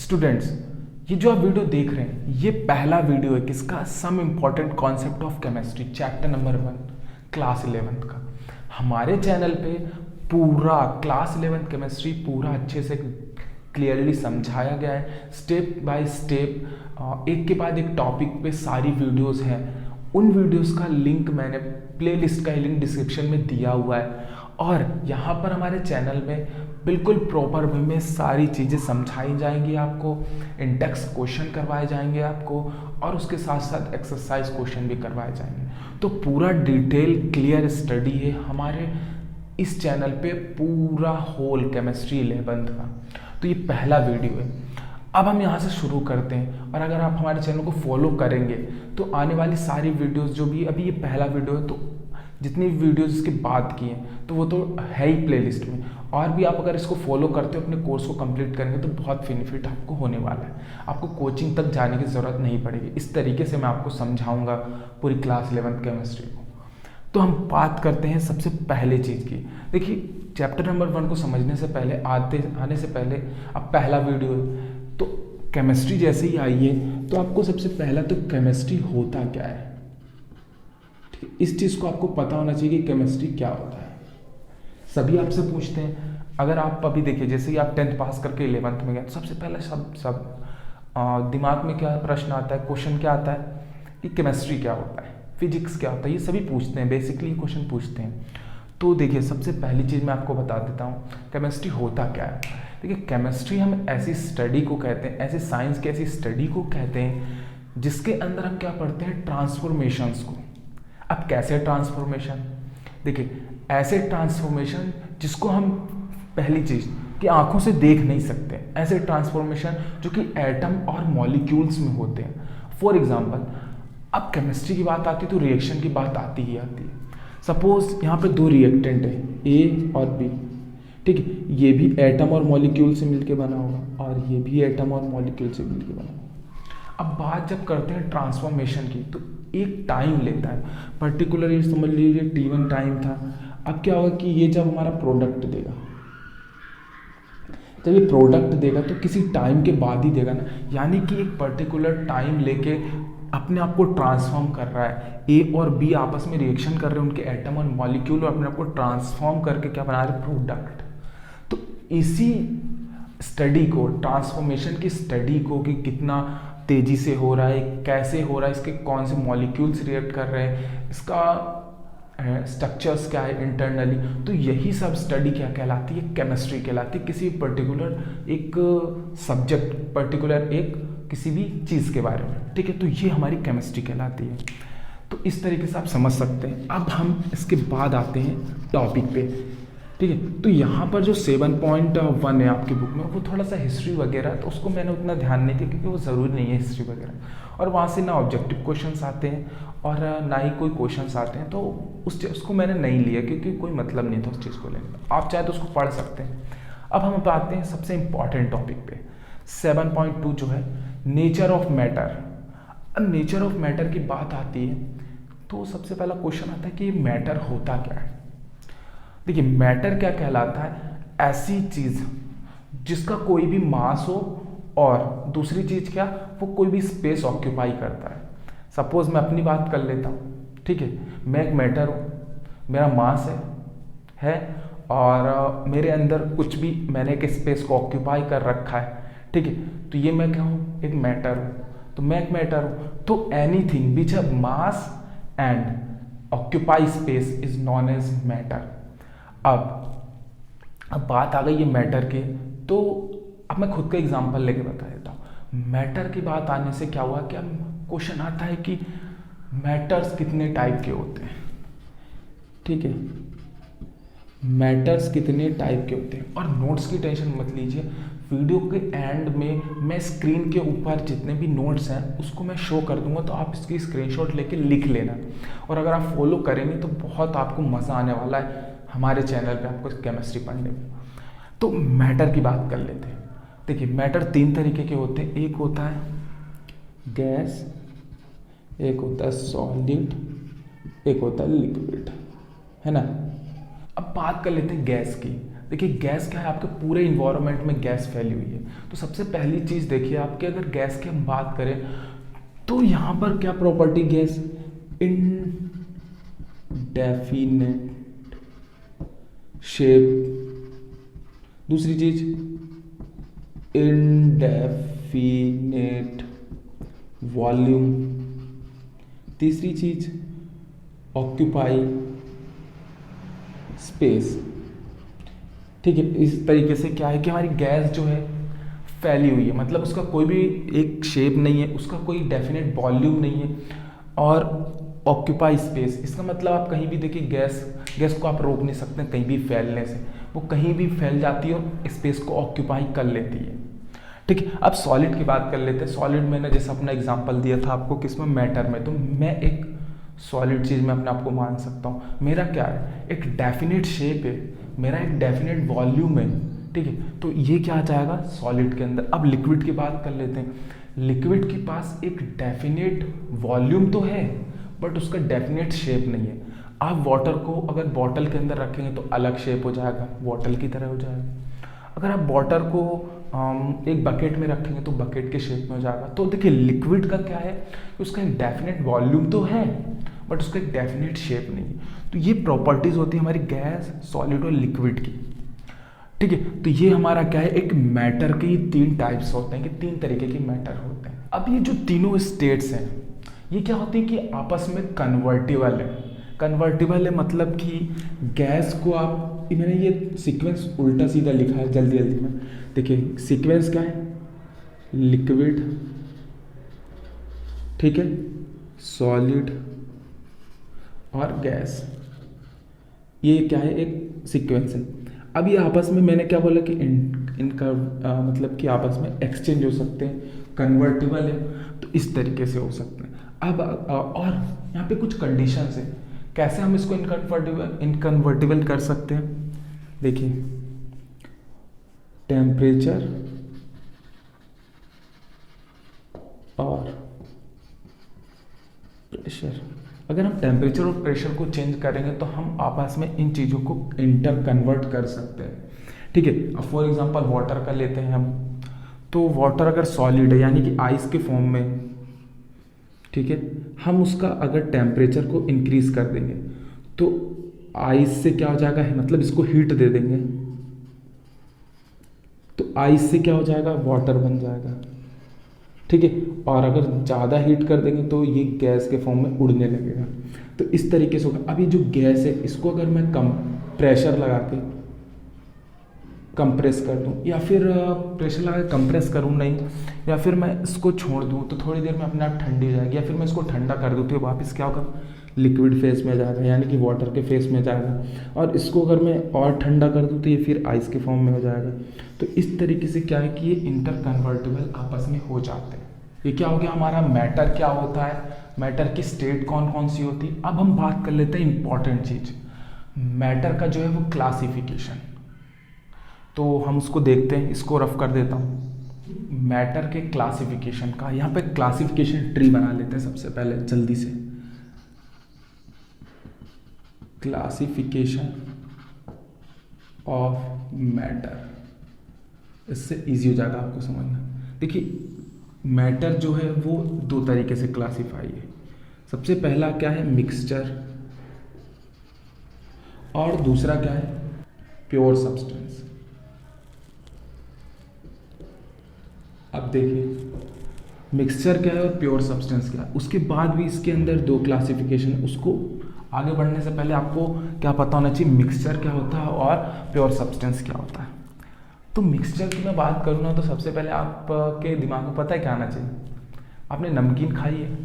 Students, ये जो आप वीडियो देख रहे हैं ये पहला वीडियो है किसका, some important concept of chemistry chapter number 1 class 11th का। हमारे चैनल पे पूरा क्लास 11th केमिस्ट्री पूरा अच्छे से क्लियरली समझाया गया है, स्टेप बाय स्टेप एक के बाद एक टॉपिक पे सारी वीडियोस हैं। उन वीडियोस का लिंक मैंने प्लेलिस्ट का लिंक डिस्क्रिप्शन में दिया हुआ है और यहाँ पर हमारे चैनल में बिल्कुल प्रॉपर वे में सारी चीज़ें समझाई जाएंगी आपको, इंडेक्स क्वेश्चन करवाए जाएंगे आपको और उसके साथ साथ एक्सरसाइज क्वेश्चन भी करवाए जाएंगे। तो पूरा डिटेल क्लियर स्टडी है हमारे इस चैनल पे पूरा होल केमिस्ट्री 11th का। तो ये पहला वीडियो है। अब हम यहाँ से शुरू करते हैं और अगर आप हमारे चैनल को फॉलो करेंगे तो आने वाली सारी वीडियोस जो भी, अभी ये पहला वीडियो है तो जितनी वीडियोस इसके बाद की हैं तो वो तो है ही प्लेलिस्ट में, और भी आप अगर इसको फॉलो करते हो अपने कोर्स को कंप्लीट करेंगे तो बहुत बेनिफिट आपको होने वाला है। आपको कोचिंग तक जाने की ज़रूरत नहीं पड़ेगी। इस तरीके से मैं आपको समझाऊंगा पूरी क्लास 11th केमिस्ट्री को। तो हम बात करते हैं सबसे पहले चीज़ की। देखिए, चैप्टर नंबर 1 को समझने से पहले आने से पहले अब पहला वीडियो है तो केमिस्ट्री जैसे ही आई है तो आपको सबसे पहला तो केमिस्ट्री होता क्या है, इस चीज़ को आपको पता होना चाहिए कि केमिस्ट्री क्या होता है। सभी आपसे पूछते हैं, अगर आप अभी देखिए जैसे कि आप 10th पास करके 11th में गए तो सबसे पहले सब दिमाग में क्या प्रश्न आता है, क्वेश्चन क्या आता है कि केमिस्ट्री क्या होता है, फिजिक्स क्या होता है, ये सभी पूछते हैं, बेसिकली क्वेश्चन पूछते हैं। तो देखिए सबसे पहली चीज़ मैं आपको बता देता हूँ केमिस्ट्री होता क्या है। देखिए केमिस्ट्री हम ऐसी स्टडी को कहते हैं, ऐसे साइंस की ऐसी स्टडी को कहते हैं जिसके अंदर हम क्या पढ़ते हैं, ट्रांसफॉर्मेशंस को। अब कैसे ट्रांसफॉर्मेशन, देखिए ऐसे ट्रांसफॉर्मेशन जिसको हम पहली चीज़ कि आंखों से देख नहीं सकते, ऐसे ट्रांसफॉर्मेशन जो कि एटम और मॉलिक्यूल्स में होते हैं। फॉर एग्जांपल, अब केमिस्ट्री की बात आती है तो रिएक्शन की बात आती ही आती है। सपोज यहाँ पे दो रिएक्टेंट है ए और बी, ठीक है, ये भी एटम और मॉलिक्यूल से मिलके बना होगा और ये भी एटम और मॉलिक्यूल से मिलके बना होगा। अब बात जब करते हैं ट्रांसफॉर्मेशन की तो एक टाइम लेता है, पर्टिकुलर ये समझ लीजिए T1 टाइम था। अब क्या होगा कि ये जब हमारा प्रोडक्ट देगा, जब ये प्रोडक्ट देगा तो किसी टाइम के बाद ही देगा ना, यानी कि एक पर्टिकुलर टाइम लेके अपने आप को ट्रांसफॉर्म कर रहा है। ए और बी आपस में रिएक्शन कर रहे हैं, उनके एटम और मॉलिक्यूल, और अपने आप को ट्रांसफॉर्म करके क्या बना रहे, प्रोडक्ट। तो इसी स्टडी को, ट्रांसफॉर्मेशन की स्टडी को कि कितना तेजी से हो रहा है, कैसे हो रहा है, इसके कौन से मॉलिक्यूल्स रिएक्ट कर रहे हैं, इसका स्ट्रक्चर्स क्या है इंटरनली, तो यही सब स्टडी क्या कहलाती है, केमिस्ट्री कहलाती है। किसी पर्टिकुलर एक सब्जेक्ट, पर्टिकुलर एक किसी भी चीज़ के बारे में, ठीक है, तो ये हमारी केमिस्ट्री कहलाती है। तो इस तरीके से आप समझ सकते हैं। अब हम इसके बाद आते हैं टॉपिक पे, ठीक है। तो यहाँ पर जो 7.1 है आपकी बुक में वो थोड़ा सा हिस्ट्री वगैरह, तो उसको मैंने उतना ध्यान नहीं दिया क्योंकि वो ज़रूरी नहीं है हिस्ट्री वगैरह, और वहाँ से ना ऑब्जेक्टिव क्वेश्चन्स आते हैं और ना ही कोई क्वेश्चंस आते हैं, तो उसको मैंने नहीं लिया क्योंकि कोई मतलब नहीं था उस चीज़ को लेने। आप चाहे तो उसको पढ़ सकते हैं। अब हम आते हैं सबसे इम्पॉर्टेंट टॉपिक पे, 7.2 जो है नेचर ऑफ मैटर। अब नेचर ऑफ मैटर की बात आती है तो सबसे पहला क्वेश्चन आता है कि मैटर होता क्या है। देखिए मैटर क्या कहलाता है, ऐसी चीज़ जिसका कोई भी मास हो और दूसरी चीज़ क्या, वो कोई भी स्पेस ऑक्यूपाई करता है। सपोज मैं अपनी बात कर लेता हूँ, ठीक है, मैं एक मैटर हूँ, मेरा मास है और मेरे अंदर कुछ भी मैंने एक स्पेस को ऑक्यूपाई कर रखा है, ठीक है, तो ये मैं क्या हूँ, एक मैटर हूँ। तो मैं एक मैटर हूँ, तो anything which have mass and occupy space is known as matter. अब बात आ गई है मैटर की, तो अब मैं खुद का एग्जांपल लेके बता देता हूँ। मैटर की बात आने से क्या हुआ कि अब क्वेश्चन आता है कि मैटर्स कितने टाइप के होते हैं, ठीक है, मैटर्स कितने टाइप के होते हैं। और नोट्स की टेंशन मत लीजिए, वीडियो के एंड में मैं स्क्रीन के ऊपर जितने भी नोट्स हैं उसको मैं शो कर दूंगा, तो आप इसकी स्क्रीनशॉट लेके लिख लेना, और अगर आप फॉलो करेंगे तो बहुत आपको मज़ा आने वाला है हमारे चैनल पे आपको केमिस्ट्री पढ़ने में। तो मैटर की बात कर लेते हैं। देखिए मैटर 3 तरीके के होते हैं, एक होता है गैस, एक होता है सॉलिड, एक होता है लिक्विड, है ना। अब बात कर लेते हैं गैस की। देखिए गैस क्या है, आपके पूरे इन्वायरमेंट में गैस फैली हुई है। तो सबसे पहली चीज़ देखिए आपके, अगर गैस की हम बात करें तो यहाँ पर क्या प्रॉपर्टी गैस, इनडेफिनेट शेप, दूसरी चीज इनडेफिनेट वॉल्यूम, तीसरी चीज ऑक्यूपाई स्पेस। ठीक है, इस तरीके से क्या है कि हमारी गैस जो है फैली हुई है, मतलब उसका कोई भी एक शेप नहीं है, उसका कोई डेफिनेट वॉल्यूम नहीं है, और ऑक्यूपाई स्पेस, इसका मतलब आप कहीं भी देखिए गैस को आप रोक नहीं सकते कहीं भी फैलने से, वो कहीं भी फैल जाती है और स्पेस को ऑक्यूपाई कर लेती है। ठीक है, अब सॉलिड की बात कर लेते हैं। सॉलिड मैंने जैसे अपना एग्जांपल दिया था आपको किसमें, मैटर में, तो मैं एक सॉलिड चीज़ में अपने आप को मान सकता हूँ। मेरा क्या है, एक डेफिनेट शेप है, मेरा एक डेफिनेट वॉल्यूम है। ठीक है, तो ये क्या आ जाएगा सॉलिड के अंदर। अब लिक्विड की बात कर लेते हैं। लिक्विड के पास एक डेफिनेट वॉल्यूम तो है बट उसका डेफिनेट शेप नहीं है। आप वाटर को अगर बॉटल के अंदर रखेंगे तो अलग शेप हो जाएगा, बॉटल की तरह हो जाएगा। अगर आप वाटर को एक बकेट में रखेंगे तो बकेट के शेप में हो जाएगा। तो देखिए लिक्विड का क्या है कि उसका एक डेफिनेट वॉल्यूम तो है बट उसका एक डेफिनेट शेप नहीं है। तो ये प्रॉपर्टीज होती है हमारी गैस, सॉलिड और लिक्विड की। ठीक है, तो ये हमारा क्या है, एक मैटर के 3 टाइप्स होते हैं कि 3 तरीके के मैटर होते हैं। अब ये जो तीनों स्टेट्स हैं ये क्या होती है कि आपस में कन्वर्टिबल है। कन्वर्टिबल है मतलब कि गैस को आप, मैंने ये सीक्वेंस उल्टा सीधा लिखा है जल्दी जल्दी में। देखिए सीक्वेंस क्या है, लिक्विड, ठीक है, सॉलिड और गैस, ये क्या है एक सीक्वेंस है। अब ये आपस में मैंने क्या बोला कि इनका मतलब कि आपस में एक्सचेंज हो सकते हैं, कन्वर्टिबल है तो इस तरीके से हो सकते हैं। अब और यहाँ पे कुछ कंडीशंस है, कैसे हम इसको इनकन्वर्टिबल कर सकते हैं। देखिए टेम्परेचर और प्रेशर, अगर हम टेम्परेचर और प्रेशर को चेंज करेंगे तो हम आपस में इन चीज़ों को इंटर कन्वर्ट कर सकते हैं। ठीक है, अब फॉर एग्जांपल वाटर का लेते हैं हम, तो वाटर अगर सॉलिड है यानी कि आइस के फॉर्म में, ठीक है, हम उसका अगर टेम्परेचर को इंक्रीज कर देंगे तो आइस से क्या हो जाएगा, मतलब इसको हीट दे देंगे तो आइस से क्या हो जाएगा, वाटर बन जाएगा। ठीक है, और अगर ज़्यादा हीट कर देंगे तो ये गैस के फॉर्म में उड़ने लगेगा। तो इस तरीके से होगा। अब ये जो गैस है इसको अगर मैं कम प्रेशर लगा के कंप्रेस कर दूं, या फिर प्रेशर लगा के कंप्रेस करूं नहीं, या फिर मैं इसको छोड़ दूं तो थोड़ी देर में अपने आप ठंडी हो जाएगी, या फिर मैं इसको ठंडा कर दूं तो वापस क्या होगा, लिक्विड फेस में जाएगा यानी कि वाटर के फेस में जाएगा। और इसको अगर मैं और ठंडा कर दूं तो ये फिर आइस के फॉर्म में हो जाएगा। तो इस तरीके से क्या है कि ये इंटर कन्वर्टिबल आपस में हो जाते हैं। ये क्या हो गया हमारा मैटर क्या होता है, मैटर की स्टेट कौन कौन सी होती है। अब हम बात कर लेते हैं इंपॉर्टेंट चीज, मैटर का जो है वो क्लासिफिकेशन। तो हम उसको देखते हैं, इसको रफ कर देता हूँ। मैटर के क्लासिफिकेशन का, यहाँ पे क्लासिफिकेशन ट्री बना लेते हैं सबसे पहले जल्दी से। क्लासिफिकेशन ऑफ मैटर, इससे इजी हो जाएगा आपको समझना। देखिए मैटर जो है वो 2 तरीके से क्लासिफाई है। सबसे पहला क्या है, मिक्सचर, और दूसरा क्या है, प्योर सब्सटेंस। अब देखिए मिक्सचर क्या है और प्योर सब्सटेंस क्या है। उसके बाद भी इसके अंदर 2 क्लासिफिकेशन, उसको आगे बढ़ने से पहले आपको क्या पता होना चाहिए, मिक्सचर क्या होता है और प्योर सब्सटेंस क्या होता है। तो मिक्सचर की मैं बात करूँ ना तो सबसे पहले आपके दिमाग में पता है क्या आना चाहिए, आपने नमकीन खाई है,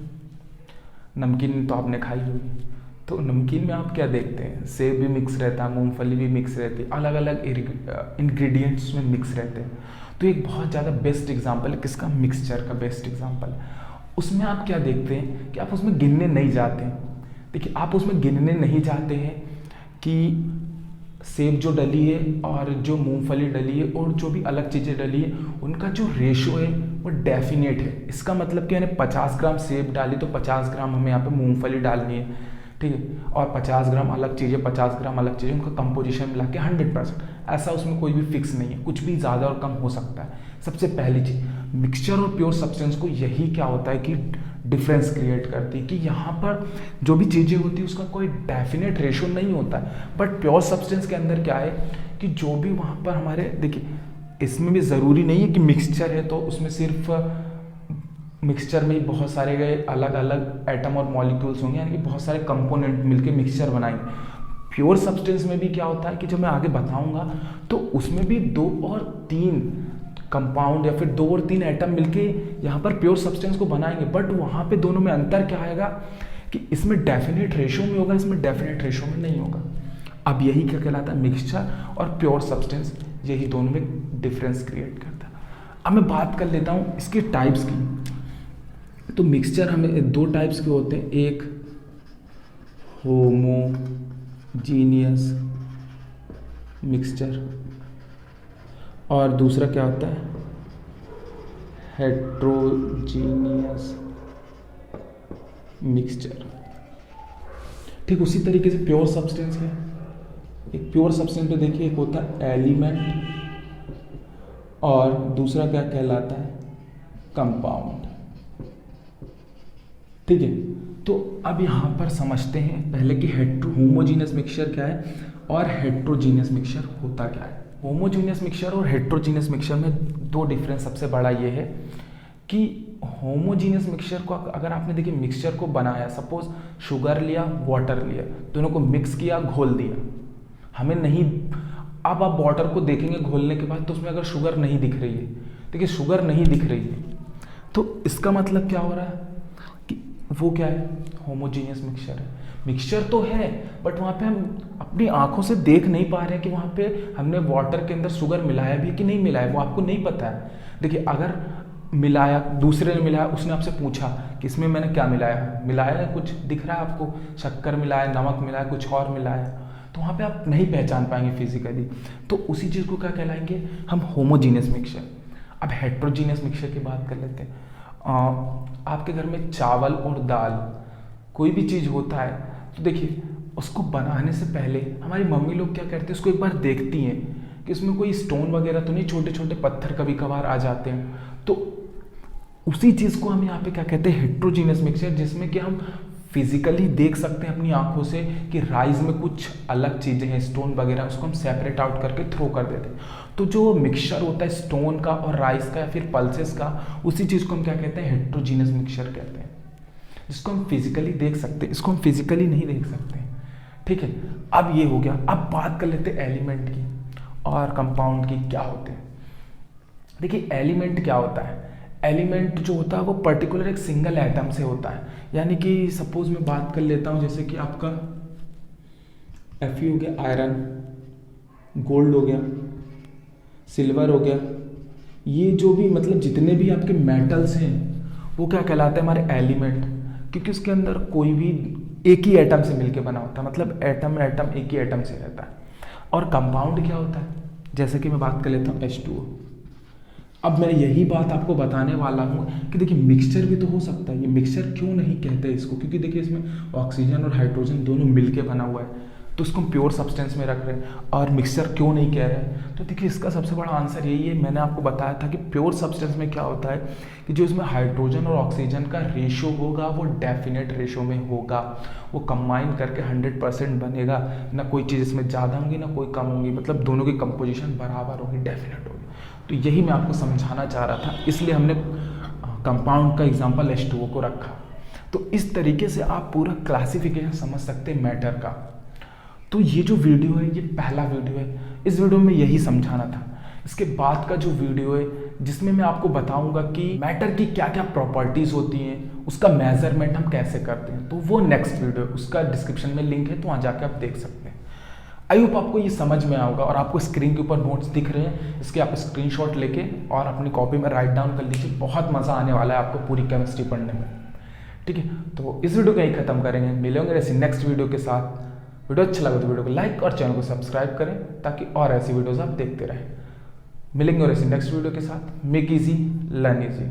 नमकीन तो आपने खाई होगी। तो नमकीन में आप क्या देखते हैं, सेब भी मिक्स रहता है, मूंगफली भी मिक्स रहती है, अलग अलग इंग्रेडिएंट्स में मिक्स रहते हैं। तो एक बहुत ज़्यादा बेस्ट एग्जांपल है किसका, मिक्सचर का बेस्ट एग्जांपल है। उसमें आप क्या देखते हैं कि आप उसमें गिनने नहीं जाते हैं। देखिए आप उसमें गिनने नहीं जाते हैं कि सेब जो डली है और जो मूंगफली डली है और जो भी अलग चीज़ें डली है उनका जो रेशो है वो डेफिनेट है। इसका मतलब कि मैंने 50 ग्राम सेब डाली तो 50 ग्राम हमें यहाँ पे मूंगफली डालनी है। ठीक है, और 50 ग्राम अलग चीज़ है, 50 ग्राम अलग चीज़ है, उनका कंपोजिशन मिला के 100%। ऐसा उसमें कोई भी फिक्स नहीं है, कुछ भी ज़्यादा और कम हो सकता है। सबसे पहली चीज़ मिक्सचर और प्योर सब्सटेंस को यही क्या होता है कि डिफरेंस क्रिएट करती है कि यहाँ पर जो भी चीज़ें होती है उसका कोई डेफिनेट रेशो नहीं होता है। बट प्योर सब्सटेंस के अंदर क्या है कि जो भी वहाँ पर हमारे, देखिए इसमें भी ज़रूरी नहीं है कि मिक्सचर है तो उसमें सिर्फ मिक्सचर में ही बहुत सारे गए अलग अलग एटम और मॉलिक्यूल्स होंगे, यानी कि बहुत सारे कंपोनेंट मिलके मिक्सचर बनाएंगे। प्योर सब्सटेंस में भी क्या होता है कि जब मैं आगे बताऊंगा तो उसमें भी 2 और 3 कंपाउंड या फिर 2 और 3 एटम मिलके यहाँ पर प्योर सब्सटेंस को बनाएंगे। बट वहाँ पे दोनों में अंतर क्या आएगा कि इसमें डेफिनेट रेशो में होगा, इसमें डेफिनेट रेशो में नहीं होगा। अब यही क्या कहलाता है, मिक्सचर और प्योर सब्सटेंस, यही दोनों में डिफरेंस क्रिएट करता है। अब मैं बात कर लेता हूँ इसके टाइप्स की। तो मिक्सचर हमें 2 टाइप्स के होते हैं, एक होमोजीनियस मिक्सचर और दूसरा क्या होता है, हेट्रोजीनियस मिक्सचर। ठीक उसी तरीके से प्योर सब्सटेंस है, एक प्योर सब्सटेंस पे देखिए एक होता है एलिमेंट और दूसरा क्या कहलाता है, कंपाउंड। ठीक है, तो अब यहाँ पर समझते हैं पहले कि होमोजीनियस मिक्सचर क्या है और हेट्रोजीनियस मिक्सचर होता क्या है। होमोजीनियस मिक्सचर और हेट्रोजीनियस मिक्सचर में 2 डिफरेंस सबसे बड़ा ये है कि होमोजीनियस मिक्सचर को अगर आपने देखिए मिक्सचर को बनाया, सपोज शुगर लिया, वाटर लिया, दोनों को मिक्स किया, घोल दिया, हमें नहीं, अब आप वाटर को देखेंगे घोलने के बाद तो उसमें अगर शुगर नहीं दिख रही है, देखिए शुगर नहीं दिख रही है, तो इसका मतलब क्या हो रहा है कि वो क्या है, होमोजीनियस मिक्सचर है। मिक्सचर तो है बट वहाँ पे हम अपनी आंखों से देख नहीं पा रहे हैं कि वहाँ पे हमने वाटर के अंदर शुगर मिलाया भी कि नहीं मिलाया, वो आपको नहीं पता है। देखिए अगर मिलाया, दूसरे ने मिलाया, उसने आपसे पूछा कि इसमें मैंने क्या मिलाया है, कुछ दिख रहा है आपको, शक्कर मिलाया, नमक मिलाया, कुछ और मिलाया, तो वहाँ पे आप नहीं पहचान पाएंगे फिजिकली। तो उसी चीज़ को क्या कहलाएंगे हम, होमोजीनियस मिक्सचर। अब हेट्रोजीनियस मिक्सचर की बात कर लेते हैं। आपके घर में चावल और दाल कोई भी चीज़ होता है तो देखिए उसको बनाने से पहले हमारी मम्मी लोग क्या करते हैं, उसको एक बार देखती हैं कि उसमें कोई स्टोन वगैरह तो नहीं, छोटे छोटे पत्थर कभी कभार आ जाते हैं। तो उसी चीज़ को हम यहाँ पे क्या कहते हैं, हेट्रोजीनियस मिक्सचर, जिसमें कि हम फिजिकली देख सकते हैं अपनी आंखों से कि राइस में कुछ अलग चीज़ें हैं, स्टोन वगैरह, उसको हम सेपरेट आउट करके थ्रो कर देते हैं। तो जो मिक्सचर होता है स्टोन का और राइस का या फिर पल्सेस का, उसी चीज़ को हम क्या कहते हैं, हेट्रोजीनियस मिक्सचर कहते हैं, जिसको हम फिजिकली देख सकते हैं, इसको हम फिजिकली नहीं देख सकते। ठीक है, अब ये हो गया। अब बात कर लेते हैं एलिमेंट की और कंपाउंड की क्या होते हैं। देखिए एलिमेंट क्या होता है, एलिमेंट जो होता है वो पर्टिकुलर एक सिंगल एटम से होता है। यानी कि सपोज मैं बात कर लेता हूँ, जैसे कि आपका Fe हो गया, आयरन, गोल्ड हो गया, सिल्वर हो गया, ये जो भी मतलब जितने भी आपके मेटल्स हैं वो क्या कहलाते हैं, हमारे एलिमेंट, क्योंकि उसके अंदर कोई भी एक ही एटम से मिलके बना होता है, मतलब एटम एक ही एटम से रहता है। और कंपाउंड क्या होता है, जैसे कि मैं बात कर लेता हूँ H2O। अब मैं यही बात आपको बताने वाला हूँ कि देखिए मिक्सचर भी तो हो सकता है। ये मिक्सचर क्यों नहीं कहते इसको, क्योंकि देखिए इसमें ऑक्सीजन और हाइड्रोजन दोनों मिलके बना हुआ है, तो इसको हम प्योर सब्सटेंस में रख रहे हैं। और मिक्सचर क्यों नहीं कह रहे हैं, तो देखिए इसका सबसे बड़ा आंसर यही है, मैंने आपको बताया था कि प्योर सब्सटेंस में क्या होता है कि जो इसमें हाइड्रोजन और ऑक्सीजन का रेशो होगा वो डेफिनेट रेशो में होगा, वो कंबाइन करके 100% बनेगा, ना कोई चीज़ इसमें ज़्यादा होंगी ना कोई कम होंगी, मतलब दोनों की कंपोजिशन बराबर होगी, डेफिनेट होगी। तो यही मैं आपको समझाना चाह रहा था, इसलिए हमने कंपाउंड का एग्जांपल H2O को रखा। तो इस तरीके से आप पूरा क्लासिफिकेशन समझ सकते हैं मैटर का। तो ये जो वीडियो है ये पहला वीडियो है, इस वीडियो में यही समझाना था। इसके बाद का जो वीडियो है जिसमें मैं आपको बताऊंगा कि मैटर की क्या क्या प्रॉपर्टीज़ होती हैं, उसका मेजरमेंट हम कैसे करते हैं, तो वो नेक्स्ट वीडियो, उसका डिस्क्रिप्शन में लिंक है, तो वहाँ जाके आप देख सकते हैं। आई होप आपको ये समझ में आएगा। और आपको स्क्रीन के ऊपर नोट्स दिख रहे हैं, इसके आप स्क्रीनशॉट लेके और अपनी कॉपी में राइट डाउन कर लीजिए, बहुत मज़ा आने वाला है आपको पूरी केमिस्ट्री पढ़ने में। ठीक है, तो इस वीडियो को यहीं ख़त्म करेंगे, मिलेंगे ऐसी नेक्स्ट वीडियो के साथ। वीडियो अच्छा लगा तो वीडियो को लाइक और चैनल को सब्सक्राइब करें ताकि और ऐसी वीडियोज़ आप देखते रहें। मिलेंगे और ऐसी नेक्स्ट वीडियो के साथ। Make easy learn easy.